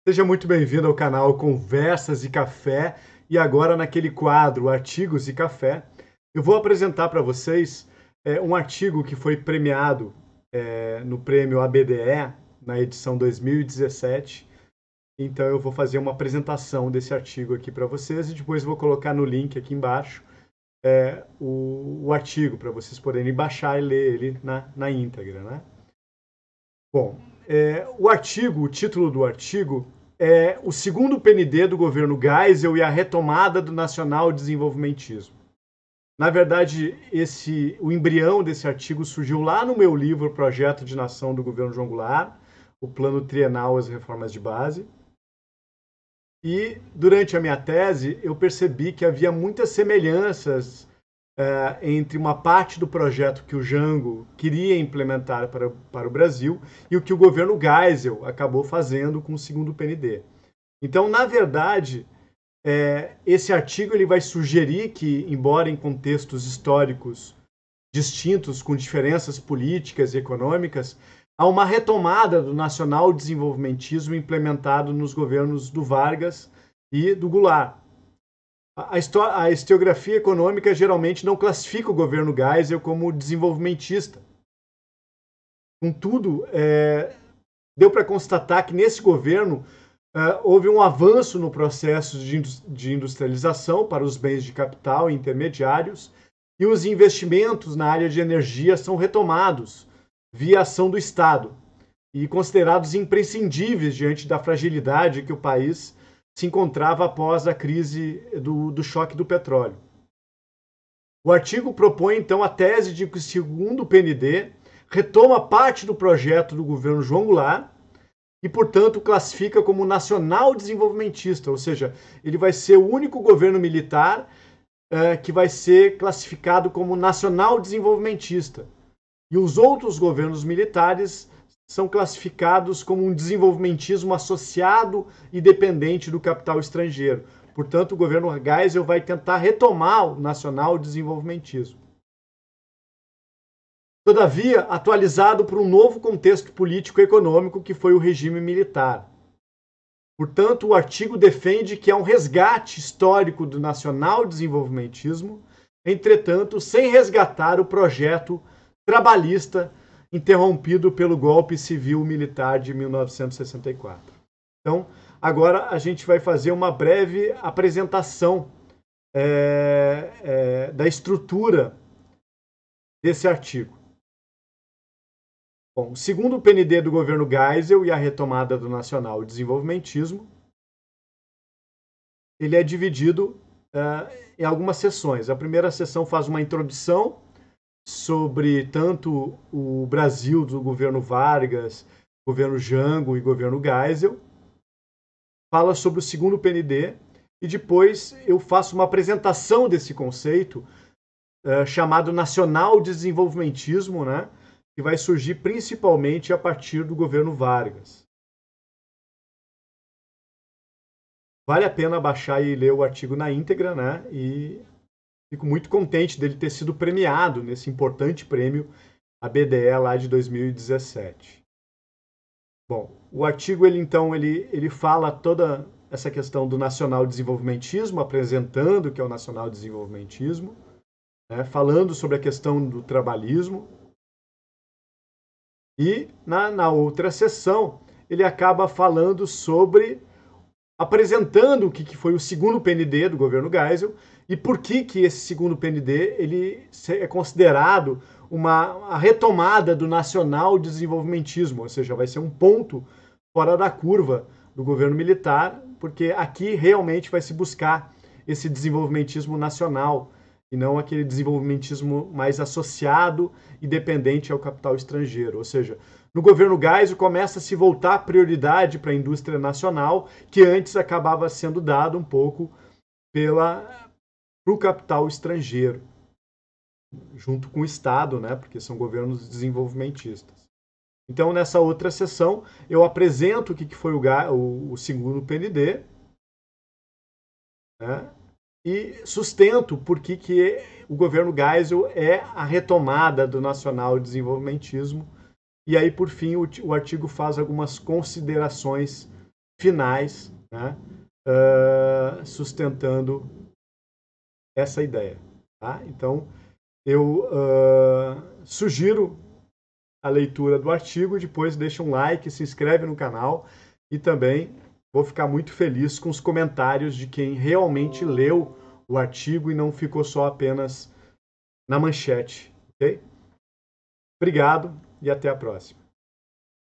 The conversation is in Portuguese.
Seja muito bem-vindo ao canal Conversas e Café. E agora, naquele quadro Artigos e Café, eu vou apresentar para vocês um artigo que foi premiado no prêmio ABDE na edição 2017. Então, eu vou fazer uma apresentação desse artigo aqui para vocês e depois vou colocar no link aqui embaixo o artigo para vocês poderem baixar e ler ele na íntegra, né? Bom, o título do artigo é o segundo PND do governo Geisel e a retomada do nacional desenvolvimentismo. Na verdade, o embrião desse artigo surgiu lá no meu livro Projeto de Nação do Governo João Goulart, o Plano Trienal às Reformas de Base. E durante a minha tese, eu percebi que havia muitas semelhanças entre uma parte do projeto que o Jango queria implementar para o Brasil e o que o governo Geisel acabou fazendo com o segundo PND. Então, na verdade, esse artigo ele vai sugerir que, embora em contextos históricos distintos, com diferenças políticas e econômicas, há uma retomada do nacional desenvolvimentismo implementado nos governos do Vargas e do Goulart. A historiografia econômica geralmente não classifica o governo Geisel como desenvolvimentista. Contudo, deu para constatar que nesse governo houve um avanço no processo de industrialização para os bens de capital intermediários e os investimentos na área de energia são retomados via ação do Estado e considerados imprescindíveis diante da fragilidade que o país se encontrava após a crise do choque do petróleo. O artigo propõe, então, a tese de que o segundo PND retoma parte do projeto do governo João Goulart e, portanto, classifica como nacional desenvolvimentista, ou seja, ele vai ser o único governo militar que vai ser classificado como nacional desenvolvimentista. E os outros governos militares são classificados como um desenvolvimentismo associado e dependente do capital estrangeiro. Portanto, o governo Geisel vai tentar retomar o nacional desenvolvimentismo. Todavia, atualizado por um novo contexto político-econômico que foi o regime militar. Portanto, o artigo defende que há um resgate histórico do nacional desenvolvimentismo, entretanto, sem resgatar o projeto trabalhista interrompido pelo golpe civil-militar de 1964. Então, agora a gente vai fazer uma breve apresentação da estrutura desse artigo. Bom, segundo o PND do governo Geisel e a retomada do nacional desenvolvimentismo, ele é dividido em algumas sessões. A primeira sessão faz uma introdução sobre tanto o Brasil do governo Vargas, governo Jango e governo Geisel, fala sobre o segundo PND e depois eu faço uma apresentação desse conceito chamado nacional desenvolvimentismo, né, que vai surgir principalmente a partir do governo Vargas. Vale a pena baixar e ler o artigo na íntegra, né, e fico muito contente dele ter sido premiado nesse importante prêmio ABDE lá de 2017. Bom, o artigo ele fala toda essa questão do nacional desenvolvimentismo, apresentando o que é o nacional desenvolvimentismo, né, falando sobre a questão do trabalhismo. E na outra sessão ele acaba falando apresentando o que foi o segundo PND do governo Geisel e por que esse segundo PND ele é considerado a retomada do nacional desenvolvimentismo, ou seja, vai ser um ponto fora da curva do governo militar, porque aqui realmente vai se buscar esse desenvolvimentismo nacional e não aquele desenvolvimentismo mais associado e dependente ao capital estrangeiro. Ou seja, no governo Geisel começa a se voltar prioridade para a indústria nacional, que antes acabava sendo dado um pouco para o capital estrangeiro, junto com o Estado, né, porque são governos desenvolvimentistas. Então, nessa outra sessão, eu apresento o que foi o segundo PND, né, e sustento por que o governo Geisel é a retomada do nacional desenvolvimentismo. E aí, por fim, o artigo faz algumas considerações finais, né, sustentando essa ideia. Tá? Então, eu sugiro a leitura do artigo, depois deixa um like, se inscreve no canal e também vou ficar muito feliz com os comentários de quem realmente leu o artigo e não ficou só apenas na manchete, ok? Obrigado e até a próxima.